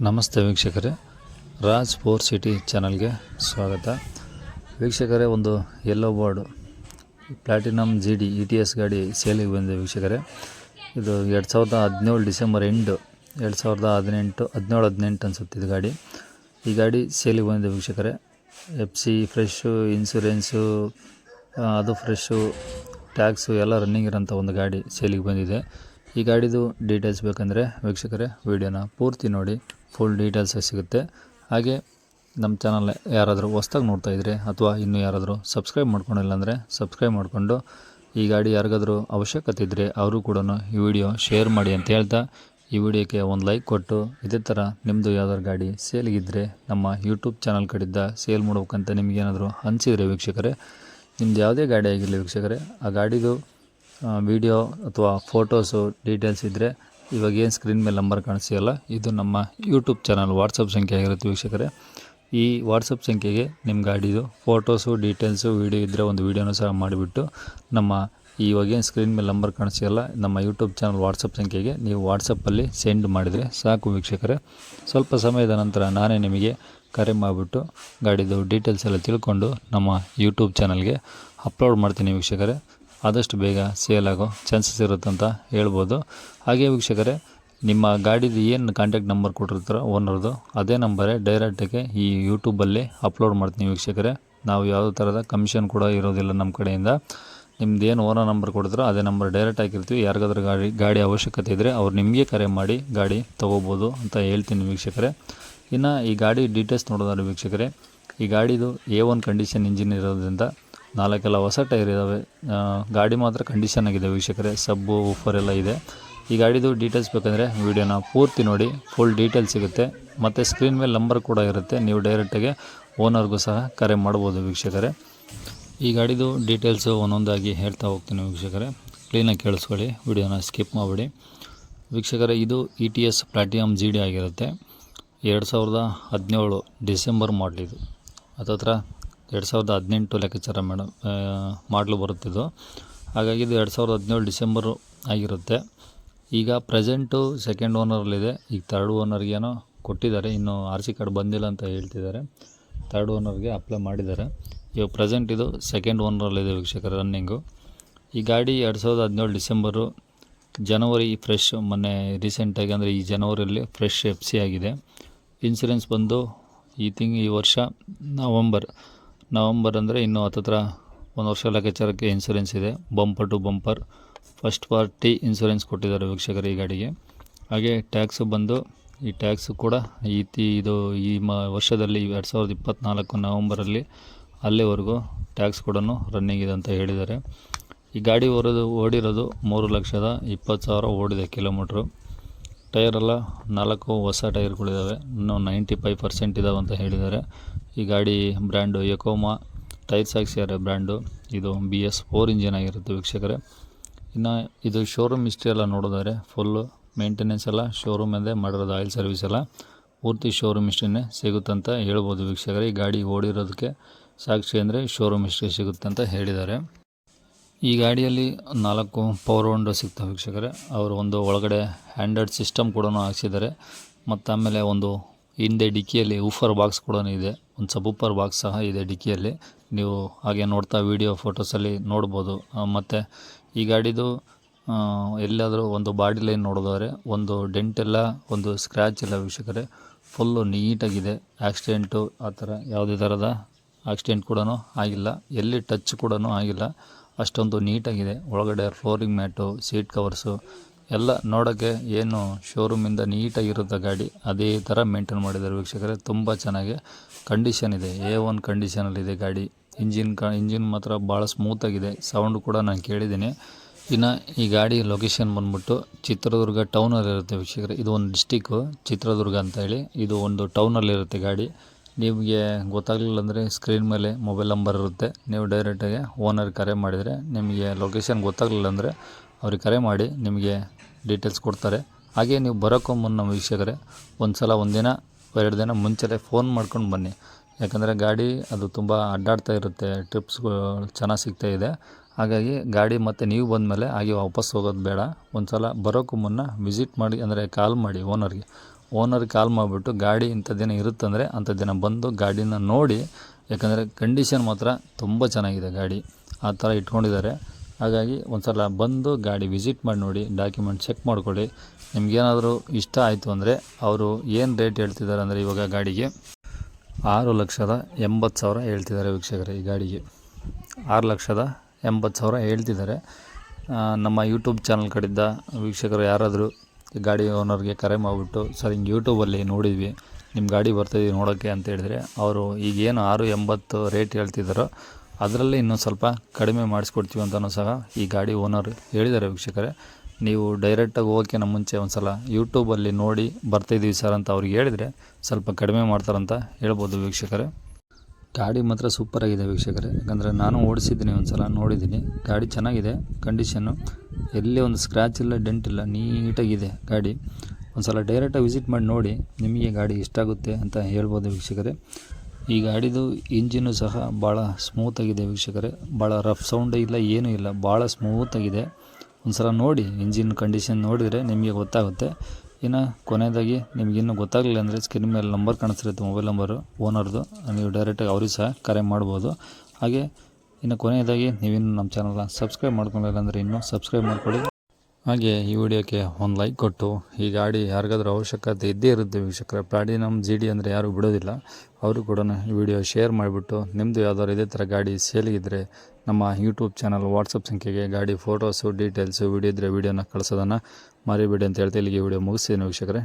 ನಮಸ್ತೆ ವೀಕ್ಷಕರೇ, Raj four city ಚಾನಲ್ಗೆ ಸ್ವಾಗತ. ವೀಕ್ಷಕರೇ, ಒಂದು yellow board platinum GD ETS ಗಾಡಿ ಸೇಲಿಗೆ ಬಂದಿದೆ ವೀಕ್ಷಕರೇ. ಇದು 2017 ಡಿಸೆಂಬರ್ ಎಂಡ್ 2018 ಅನಿಸುತ್ತೆ ಇದು ಗಾಡಿ. ಈ ಗಾಡಿ ಸೇಲಿಗೆ ಬಂದಿದೆ ವೀಕ್ಷಕರೇ. FC ಫ್ರೆಶ್ಶು, ಇನ್ಸೂರೆನ್ಸು ಅದು ಫ್ರೆಶ್ಶು, ಟ್ಯಾಕ್ಸು ಎಲ್ಲ ರನ್ನಿಂಗ್ ಇರೋಂಥ ಒಂದು ಗಾಡಿ ಸೇಲಿಗೆ ಬಂದಿದೆ. ಈ ಗಾಡಿದು ಡೀಟೇಲ್ಸ್ ಬೇಕಂದರೆ ವೀಕ್ಷಕರೇ ವಿಡಿಯೋನ ಪೂರ್ತಿ ನೋಡಿ, ಫುಲ್ ಡೀಟೇಲ್ಸ್ ಸಿಗುತ್ತೆ. ಹಾಗೆ ನಮ್ಮ ಚಾನಲ್ ಯಾರಾದರೂ ಹೊಸ್ದಾಗಿ ನೋಡ್ತಾ ಇದ್ದರೆ ಅಥವಾ ಇನ್ನೂ ಯಾರಾದರೂ ಸಬ್ಸ್ಕ್ರೈಬ್ ಮಾಡ್ಕೊಂಡಿಲ್ಲ ಅಂದರೆ ಸಬ್ಸ್ಕ್ರೈಬ್ ಮಾಡಿಕೊಂಡು ಈ ಗಾಡಿ ಯಾರಿಗಾದರೂ ಅವಶ್ಯಕತೆ ಇದ್ದರೆ ಅವರು ಕೂಡ ಈ ವಿಡಿಯೋ ಶೇರ್ ಮಾಡಿ ಅಂತ ಹೇಳ್ತಾ, ಈ ವಿಡಿಯೋಕ್ಕೆ ಒಂದು ಲೈಕ್ ಕೊಟ್ಟು, ಇದೇ ಥರ ನಿಮ್ಮದು ಯಾವ್ದಾದ್ರು ಗಾಡಿ ಸೇಲಿಗಿದ್ದರೆ ನಮ್ಮ ಯೂಟ್ಯೂಬ್ ಚಾನಲ್ ಕಡೆಯಿಂದ ಸೇಲ್ ಮಾಡ್ಬೇಕಂತ ನಿಮಗೇನಾದರೂ ಅನಿಸಿದರೆ ವೀಕ್ಷಕರೇ, ನಿಮ್ಮದು ಯಾವುದೇ ಗಾಡಿ ಆಗಿರಲಿ ವೀಕ್ಷಕರೇ, ಆ ಗಾಡಿದು ವಿಡಿಯೋ ಅಥವಾ ಫೋಟೋಸು ಡೀಟೇಲ್ಸ್ ಇದ್ದರೆ ಇವಾಗ ಏನು ಸ್ಕ್ರೀನ್ ಮೇಲೆ ನಂಬರ್ ಕಾಣಿಸ್ತೀಯಲ್ಲ, ಇದು ನಮ್ಮ ಯೂಟ್ಯೂಬ್ ಚಾನಲ್ ವಾಟ್ಸಪ್ ಸಂಖ್ಯೆ ಆಗಿರುತ್ತೆ ವೀಕ್ಷಕರೇ. ಈ ವಾಟ್ಸಪ್ ಸಂಖ್ಯೆಗೆ ನಿಮ್ಮ ಗಾಡಿದು ಫೋಟೋಸು ಡೀಟೇಲ್ಸು ವಿಡಿಯೋ ಇದ್ದರೆ ಒಂದು ವೀಡಿಯೋನೂ ಸಹ ಮಾಡಿಬಿಟ್ಟು ನಮ್ಮ ಇವಾಗೇನು ಸ್ಕ್ರೀನ್ ಮೇಲೆ ನಂಬರ್ ಕಾಣಿಸ್ತೀಯಲ್ಲ ನಮ್ಮ ಯೂಟ್ಯೂಬ್ ಚಾನಲ್ ವಾಟ್ಸಪ್ ಸಂಖ್ಯೆಗೆ ನೀವು ವಾಟ್ಸಪ್ಪಲ್ಲಿ ಸೆಂಡ್ ಮಾಡಿದರೆ ಸಾಕು ವೀಕ್ಷಕರೇ. ಸ್ವಲ್ಪ ಸಮಯದ ನಂತರ ನಾನೇ ನಿಮಗೆ ಕರೆ ಮಾಡಿಬಿಟ್ಟು ಗಾಡಿದು ಡೀಟೇಲ್ಸ್ ಎಲ್ಲ ತಿಳ್ಕೊಂಡು ನಮ್ಮ ಯೂಟ್ಯೂಬ್ ಚಾನಲ್ಗೆ ಅಪ್ಲೋಡ್ ಮಾಡ್ತೀನಿ ವೀಕ್ಷಕರೇ. ಆದಷ್ಟು ಬೇಗ ಸೇಲ್ ಆಗೋ ಚಾನ್ಸಸ್ ಇರುತ್ತಂತ ಹೇಳ್ಬೋದು. ಹಾಗೆ ವೀಕ್ಷಕರೇ, ನಿಮ್ಮ ಗಾಡಿದು ಏನು ಕಾಂಟ್ಯಾಕ್ಟ್ ನಂಬರ್ ಕೊಟ್ಟಿರ್ತಾರೋ ಓನರ್ದು, ಅದೇ ನಂಬರೇ ಡೈರೆಕ್ಟಾಗಿ ಈ ಯೂಟ್ಯೂಬಲ್ಲಿ ಅಪ್ಲೋಡ್ ಮಾಡ್ತೀನಿ ವೀಕ್ಷಕರೇ. ನಾವು ಯಾವುದೇ ಥರದ ಕಮಿಷನ್ ಕೂಡ ಇರೋದಿಲ್ಲ ನಮ್ಮ ಕಡೆಯಿಂದ. ನಿಮ್ದು ಏನು ಓನರ್ ನಂಬರ್ ಕೊಡ್ತಾರೋ ಅದೇ ನಂಬರ್ ಡೈರೆಕ್ಟ್ ಹಾಕಿರ್ತೀವಿ. ಯಾರಿಗಾದ್ರೂ ಗಾಡಿ ಅವಶ್ಯಕತೆ ಇದ್ದರೆ ಅವ್ರು ನಿಮಗೆ ಕರೆ ಮಾಡಿ ಗಾಡಿ ತೊಗೋಬೋದು ಅಂತ ಹೇಳ್ತೀನಿ ವೀಕ್ಷಕರೇ. ಇನ್ನು ಈ ಗಾಡಿ ಡೀಟೇಲ್ಸ್ ನೋಡೋದಾದ್ರೆ ವೀಕ್ಷಕರೇ, ಈ ಗಾಡಿದು A1 ಕಂಡೀಷನ್ ಇಂಜಿನ್ ಇರೋದ್ರಿಂದ 4 ಹೊಸ ಟೈರ್ ಇದ್ದಾವೆ. ಗಾಡಿ ಮಾತ್ರ ಕಂಡೀಷನ್ ಆಗಿದೆ ವೀಕ್ಷಕರೇ. ಸಬ್ಬು ಊಫರ್ ಎಲ್ಲ ಇದೆ. ಈ ಗಾಡಿದು ಡೀಟೇಲ್ಸ್ ಬೇಕಂದರೆ ವಿಡಿಯೋನ ಪೂರ್ತಿ ನೋಡಿ, ಫುಲ್ ಡೀಟೇಲ್ಸ್ ಸಿಗುತ್ತೆ. ಮತ್ತು ಸ್ಕ್ರೀನ್ ಮೇಲೆ ನಂಬರ್ ಕೂಡ ಇರುತ್ತೆ, ನೀವು ಡೈರೆಕ್ಟಾಗಿ ಓನರ್ಗೂ ಸಹ ಕರೆ ಮಾಡ್ಬೋದು ವೀಕ್ಷಕರೇ. ಈ ಗಾಡಿದು ಡೀಟೇಲ್ಸು ಒಂದೊಂದಾಗಿ ಹೇಳ್ತಾ ಹೋಗ್ತೀನಿ ವೀಕ್ಷಕರೇ, ಕ್ಲೀನಾಗಿ ಕೇಳಿಸ್ಕೊಳ್ಳಿ, ವಿಡಿಯೋನ ಸ್ಕಿಪ್ ಮಾಡಿಬಿಡಿ ವೀಕ್ಷಕರೇ. ಇದು ETS ಪ್ಲಾಟಿನಮ್ GD ಆಗಿರುತ್ತೆ. 2017 ಡಿಸೆಂಬರ್ ಮಾಡಲ್. ಇದು ಹತ್ತತ್ರ 2018 ಲೆಕ್ಕಾಚಾರ ಮಾಡಲು ಬರುತ್ತಿದ್ದು. ಹಾಗಾಗಿ ಇದು 2017 ಡಿಸೆಂಬರು ಆಗಿರುತ್ತೆ. ಈಗ ಪ್ರೆಸೆಂಟು ಸೆಕೆಂಡ್ ಓನರಲ್ಲಿದೆ. ಈಗ ಥರ್ಡ್ ಓನರ್ಗೇನೋ ಕೊಟ್ಟಿದ್ದಾರೆ, ಇನ್ನೂ RC ಕಾರ್ಡ್ ಬಂದಿಲ್ಲ ಅಂತ ಹೇಳ್ತಿದ್ದಾರೆ. ಥರ್ಡ್ ಓನರ್ಗೆ ಅಪ್ಲೈ ಮಾಡಿದ್ದಾರೆ. ಇವಾಗ ಪ್ರೆಸೆಂಟ್ ಇದು ಸೆಕೆಂಡ್ ಓನರಲ್ಲಿದೆ ವೀಕ್ಷಕರ ರನ್ನಿಂಗು. ಈ ಗಾಡಿ 2017 ಡಿಸೆಂಬರು, ಜನವರಿ ಫ್ರೆಶ್, ಮೊನ್ನೆ ರೀಸೆಂಟಾಗಿ ಅಂದರೆ ಈ ಜನವರಿಯಲ್ಲಿ ಫ್ರೆಶ್ FC ಆಗಿದೆ. ಇನ್ಸೂರೆನ್ಸ್ ಬಂದು ಈ ವರ್ಷ ನವಂಬರ್ ಅಂದರೆ ಇನ್ನೂ ಹತ್ತತ್ರ 1 ವರ್ಷ ಲೆಕ್ಕಾಚಾರಕ್ಕೆ ಇನ್ಸೂರೆನ್ಸ್ ಇದೆ. Bumper to bumper first party insurance ಕೊಟ್ಟಿದ್ದಾರೆ ವೀಕ್ಷಕರು ಈ ಗಾಡಿಗೆ. ಹಾಗೆ ಟ್ಯಾಕ್ಸು ಬಂದು, ಈ ಟ್ಯಾಕ್ಸು ಕೂಡ ಇದು ಈ ವರ್ಷದಲ್ಲಿ 2024 ನವಂಬರಲ್ಲಿ ಅಲ್ಲಿವರೆಗೂ ಟ್ಯಾಕ್ಸ್ ಕೂಡ ರನ್ನಿಂಗ್ ಇದೆ ಅಂತ ಹೇಳಿದ್ದಾರೆ. ಈ ಗಾಡಿ ಓಡಿರೋದು 3,20,000 ಓಡಿದೆ ಕಿಲೋಮೀಟ್ರು. ಟೈರೆಲ್ಲ 4 ಹೊಸ ಟೈರ್ಗಳಿದ್ದಾವೆ, ಇನ್ನೂ 95% ಇದ್ದಾವೆ ಅಂತ ಹೇಳಿದ್ದಾರೆ. ಈ ಗಾಡಿ ಬ್ರ್ಯಾಂಡು ಯಕೋಮಾ ಟೈರ್ಸ್ ಹಾಕ್ಸಿದ್ದಾರೆ ಬ್ರ್ಯಾಂಡು. ಇದು BS4 ಇಂಜಿನ್ ಆಗಿರುತ್ತೆ ವೀಕ್ಷಕರೇ. ಇನ್ನು ಇದು ಶೋರೂಮ್ ಹಿಸ್ಟ್ರಿ ಎಲ್ಲ ನೋಡಿದರೆ ಫುಲ್ಲು ಮೇಂಟೆನೆನ್ಸ್ ಎಲ್ಲ ಶೋರೂಮಿಂದೇ ಮಾಡಿರೋದು, ಆಯಿಲ್ ಸರ್ವಿಸ್ ಎಲ್ಲ ಪೂರ್ತಿ ಶೋರೂಮ್ ಹಿಸ್ಟ್ರಿನೇ ಸಿಗುತ್ತಂತ ಹೇಳ್ಬೋದು ವೀಕ್ಷಕರೇ. ಈ ಗಾಡಿ ಓಡಿರೋದಕ್ಕೆ ಸಾಕ್ಷಿ ಅಂದರೆ ಶೋರೂಮ್ ಹಿಸ್ಟ್ರಿ ಸಿಗುತ್ತೆ ಅಂತ ಹೇಳಿದ್ದಾರೆ. ಈ ಗಾಡಿಯಲ್ಲಿ 4 ಪವರ್ ವಿಂಡೋ ಸಿಗ್ತವೆ ವೀಕ್ಷಕರೇ. ಅವರು ಒಂದು ಒಳಗಡೆ ಹ್ಯಾಂಡೆಡ್ ಸಿಸ್ಟಮ್ ಕೂಡ ಹಾಕ್ಸಿದ್ದಾರೆ. ಮತ್ತು ಆಮೇಲೆ ಒಂದು ಹಿಂದೆ ಡಿಕ್ಕಿಯಲ್ಲಿ ಊಫರ್ ಬಾಕ್ಸ್ ಕೂಡ ಇದೆ, ಒಂದು ಸಬೂಫರ್ ಬಾಕ್ಸ್ ಸಹ ಇದೆ ಡಿಕ್ಕಿಯಲ್ಲಿ. ನೀವು ಹಾಗೆ ನೋಡ್ತಾ ವೀಡಿಯೋ ಫೋಟೋಸಲ್ಲಿ ನೋಡ್ಬೋದು. ಮತ್ತು ಈ ಗಾಡಿದು ಎಲ್ಲಾದರೂ ಒಂದು ಬಾಡಿ ಲೈನ್ ನೋಡಿದರೆ ಒಂದು ಡೆಂಟ್ ಇಲ್ಲ, ಒಂದು ಸ್ಕ್ರ್ಯಾಚ್ ಇಲ್ಲ ವೀಕ್ಷಕರೇ. ಫುಲ್ಲು ನೀಟಾಗಿದೆ. ಆಕ್ಸಿಡೆಂಟು ಆ ಥರ ಯಾವುದೇ ಥರದ ಆಕ್ಸಿಡೆಂಟ್ ಕೂಡ ಆಗಿಲ್ಲ, ಎಲ್ಲಿ ಟಚ್ ಕೂಡ ಆಗಿಲ್ಲ, ಅಷ್ಟೊಂದು ನೀಟಾಗಿದೆ. ಒಳಗಡೆ ಫ್ಲೋರಿಂಗ್ ಮ್ಯಾಟು, ಸೀಟ್ ಕವರ್ಸು ಎಲ್ಲ ನೋಡೋಕ್ಕೆ ಏನು ಶೋರೂಮಿಂದ ನೀಟಾಗಿರುತ್ತೆ ಗಾಡಿ, ಅದೇ ಥರ ಮೇಂಟೈನ್ ಮಾಡಿದ್ದಾರೆ ವೀಕ್ಷಕರೇ. ತುಂಬ ಚೆನ್ನಾಗಿ ಕಂಡೀಷನ್ ಇದೆ, A1 ಕಂಡೀಷನಲ್ಲಿದೆ ಗಾಡಿ. ಇಂಜಿನ್ ಮಾತ್ರ ಭಾಳ ಸ್ಮೂತಾಗಿದೆ. ಸೌಂಡ್ ಕೂಡ ನಾನು ಕೇಳಿದ್ದೀನಿ. ಇನ್ನು ಈ ಗಾಡಿ ಲೊಕೇಶನ್ ಬಂದ್ಬಿಟ್ಟು ಚಿತ್ರದುರ್ಗ ಟೌನಲ್ಲಿರುತ್ತೆ ವೀಕ್ಷಕರೇ. ಇದು ಒಂದು ಡಿಸ್ಟಿಕ್ಕು ಚಿತ್ರದುರ್ಗ ಅಂತ ಹೇಳಿ, ಇದು ಒಂದು ಟೌನಲ್ಲಿರುತ್ತೆ ಗಾಡಿ. ನಿಮಗೆ ಗೊತ್ತಾಗಲಿಲ್ಲ ಅಂದರೆ ಸ್ಕ್ರೀನ್ ಮೇಲೆ ಮೊಬೈಲ್ ನಂಬರ್ ಇರುತ್ತೆ, ನೀವು ಡೈರೆಕ್ಟಾಗಿ ಓನರ್ ಕರೆ ಮಾಡಿದರೆ, ನಿಮಗೆ ಲೊಕೇಶನ್ ಗೊತ್ತಾಗಲಿಲ್ಲ ಅಂದರೆ ಅವ್ರಿಗೆ ಕರೆ ಮಾಡಿ ನಿಮಗೆ ಡೀಟೇಲ್ಸ್ ಕೊಡ್ತಾರೆ. ಹಾಗೆ ನೀವು ಬರೋಕ್ಕೂ ಮುನ್ನ ವೀಕ್ಷಕರೇ ಒಂದಿನ 2 ದಿನ ಮುಂಚೆನೇ ಫೋನ್ ಮಾಡ್ಕೊಂಡು ಬನ್ನಿ. ಯಾಕಂದರೆ ಗಾಡಿ ಅದು ತುಂಬ ಅಡ್ಡಾಡ್ತಾ ಇರುತ್ತೆ, ಟ್ರಿಪ್ಸ್ಗಳು ಚೆನ್ನಾಗಿ ಸಿಗ್ತಾಯಿದೆ. ಹಾಗಾಗಿ ಗಾಡಿ ಮತ್ತು ನೀವು ಬಂದಮೇಲೆ ಹಾಗೆ ವಾಪಸ್ ಹೋಗೋದು ಬೇಡ. ಒಂದು ಸಲ ಬರೋಕ್ಕೂ ಮುನ್ನ ವಿಸಿಟ್ ಮಾಡಿ, ಅಂದರೆ ಕಾಲ್ ಮಾಡಿ ಓನರ್ಗೆ. ಓನರ್ಗೆ ಕಾಲ್ ಮಾಡಿಬಿಟ್ಟು ಗಾಡಿ ಇಂಥ ದಿನ ಇರುತ್ತಂದರೆ ಅಂಥ ದಿನ ಬಂದು ಗಾಡಿನ ನೋಡಿ, ಯಾಕಂದರೆ ಕಂಡೀಷನ್ ಮಾತ್ರ ತುಂಬ ಚೆನ್ನಾಗಿದೆ ಗಾಡಿ, ಆ ಥರ ಇಟ್ಕೊಂಡಿದ್ದಾರೆ. ಹಾಗಾಗಿ ಒಂದು ಸಲ ಬಂದು ಗಾಡಿ ವಿಸಿಟ್ ಮಾಡಿ ನೋಡಿ, ಡಾಕ್ಯುಮೆಂಟ್ ಚೆಕ್ ಮಾಡ್ಕೊಳ್ಳಿ. ನಿಮಗೇನಾದರೂ ಇಷ್ಟ ಆಯಿತು ಅಂದರೆ ಅವರು ಏನು ರೇಟ್ ಹೇಳ್ತಿದ್ದಾರೆ ಅಂದರೆ ಇವಾಗ ಗಾಡಿಗೆ 6,80,000 ಹೇಳ್ತಿದ್ದಾರೆ ವೀಕ್ಷಕರೇ. ಈ ಗಾಡಿಗೆ 6,80,000 ಹೇಳ್ತಿದ್ದಾರೆ. ನಮ್ಮ ಯೂಟ್ಯೂಬ್ ಚಾನಲ್ ಕಡೆಯಿಂದ ವೀಕ್ಷಕರು ಯಾರಾದರೂ ಗಾಡಿ ಓನರ್ಗೆ ಕರೆ ಮಾಡಿಬಿಟ್ಟು, ಸರ್ ಹಿಂಗೆ ಯೂಟ್ಯೂಬಲ್ಲಿ ನೋಡಿದ್ವಿ, ನಿಮ್ಮ ಗಾಡಿ ಬರ್ತಾಯಿದ್ದೀವಿ ನೋಡೋಕ್ಕೆ ಅಂತ ಹೇಳಿದರೆ, ಅವರು ಈಗೇನು 6,80 ರೇಟ್ ಹೇಳ್ತಿದ್ದಾರೋ ಅದರಲ್ಲಿ ಇನ್ನೂ ಸ್ವಲ್ಪ ಕಡಿಮೆ ಮಾಡಿಸ್ಕೊಡ್ತೀವಿ ಅಂತಲೂ ಸಹ ಈ ಗಾಡಿ ಓನರ್ ಹೇಳಿದ್ದಾರೆ ವೀಕ್ಷಕರೇ. ನೀವು ಡೈರೆಕ್ಟಾಗಿ ಹೋಗೋಕ್ಕಿಂತ ಮುಂಚೆ ಒಂದು ಸಲ ಯೂಟ್ಯೂಬಲ್ಲಿ ನೋಡಿ ಬರ್ತಾಯಿದ್ದೀವಿ ಸರ್ ಅಂತ ಅವ್ರಿಗೆ ಹೇಳಿದರೆ ಸ್ವಲ್ಪ ಕಡಿಮೆ ಮಾಡ್ತಾರಂತ ಹೇಳ್ಬೋದು ವೀಕ್ಷಕರೇ. ಗಾಡಿ ಮಾತ್ರ ಸೂಪರಾಗಿದೆ ವೀಕ್ಷಕರೇ, ಯಾಕಂದರೆ ನಾನು ಓಡಿಸಿದ್ದೀನಿ, ಒಂದು ಸಲ ನೋಡಿದ್ದೀನಿ. ಗಾಡಿ ಚೆನ್ನಾಗಿದೆ, ಕಂಡೀಷನ್ನು ಎಲ್ಲೇ ಒಂದು ಸ್ಕ್ರ್ಯಾಚ್ ಇಲ್ಲ, ಡೆಂಟ್ ಇಲ್ಲ, ನೀಟಾಗಿದೆ ಗಾಡಿ. ಒಂದು ಸಲ ಡೈರೆಕ್ಟಾಗಿ ವಿಸಿಟ್ ಮಾಡಿ ನೋಡಿ, ನಿಮಗೆ ಗಾಡಿ ಇಷ್ಟ ಆಗುತ್ತೆ ಅಂತ ಹೇಳ್ಬೋದು ವೀಕ್ಷಕರೇ. ಈ ಗಾಡಿದು ಇಂಜಿನ್ನು ಸಹ ಭಾಳ ಸ್ಮೂತಾಗಿದೆ ವೀಕ್ಷಕರೇ, ಭಾಳ ರಫ್ ಸೌಂಡ್ ಇಲ್ಲ, ಏನೂ ಇಲ್ಲ, ಭಾಳ ಸ್ಮೂತಾಗಿದೆ. ಒಂದು ಸಲ ನೋಡಿ, ಇಂಜಿನ್ ಕಂಡೀಷನ್ ನೋಡಿದರೆ ನಿಮಗೆ ಗೊತ್ತಾಗುತ್ತೆ. ಇನ್ನು ಕೊನೆಯದಾಗಿ ನಿಮಗಿನ್ನೂ ಗೊತ್ತಾಗಲಿಲ್ಲ ಅಂದರೆ ಸ್ಕ್ರೀನ್ ಮೇಲೆ ನಂಬರ್ ಕಾಣಿಸ್ತಿರುತ್ತೆ, ಮೊಬೈಲ್ ನಂಬರು ಓನರ್ದು, ನೀವು ಡೈರೆಕ್ಟಾಗಿ ಅವ್ರಿಗೆ ಸಹ ಕರೆ ಮಾಡ್ಬೋದು. ಹಾಗೆ ಇನ್ನು ಕೊನೆಯದಾಗಿ ನೀವಿನ್ನು ನಮ್ಮ ಚಾನಲ್ನ ಸಬ್ಸ್ಕ್ರೈಬ್ ಮಾಡ್ಕೊಂಡಿಲ್ಲ ಅಂದರೆ ಇನ್ನೂ ಸಬ್ಸ್ಕ್ರೈಬ್ ಮಾಡ್ಕೊಳ್ಳಿ. ಹಾಗೆ ಈ ವಿಡಿಯೋಕ್ಕೆ ಒಂದು ಲೈಕ್ ಕೊಟ್ಟು, ಈ ಗಾಡಿ ಯಾರಿಗಾದ್ರೂ ಅವಶ್ಯಕತೆ ಇದ್ದೇ ಇರುತ್ತೆ ವೀಕ್ಷಕರೇ. ಪ್ಲಾಟಿನಮ್ GD ಅಂದರೆ ಯಾರು ಬಿಡೋದಿಲ್ಲ, ಅವರು ಕೂಡ ಈ ವಿಡಿಯೋ ಶೇರ್ ಮಾಡಿಬಿಟ್ಟು, ನಿಮ್ಮದು ಯಾವ್ದಾದ್ರು ಇದೇ ಥರ ಗಾಡಿ ಸೇಲಿಗಿದ್ದರೆ ನಮ್ಮ ಯೂಟ್ಯೂಬ್ ಚಾನಲ್ ವಾಟ್ಸಪ್ ಸಂಖ್ಯೆಗೆ ಗಾಡಿ ಫೋಟೋಸು, ಡೀಟೇಲ್ಸು, ವಿಡಿಯೋ ಇದ್ದರೆ ವಿಡಿಯೋನ ಕಳಿಸೋದನ್ನು ಮರಿಬೇಡಿ ಅಂತ ಹೇಳ್ತಾ ಇಲ್ಲಿಗೆ ವಿಡಿಯೋ ಮುಗಿಸ್ತೀನಿ ವೀಕ್ಷಕರೇ.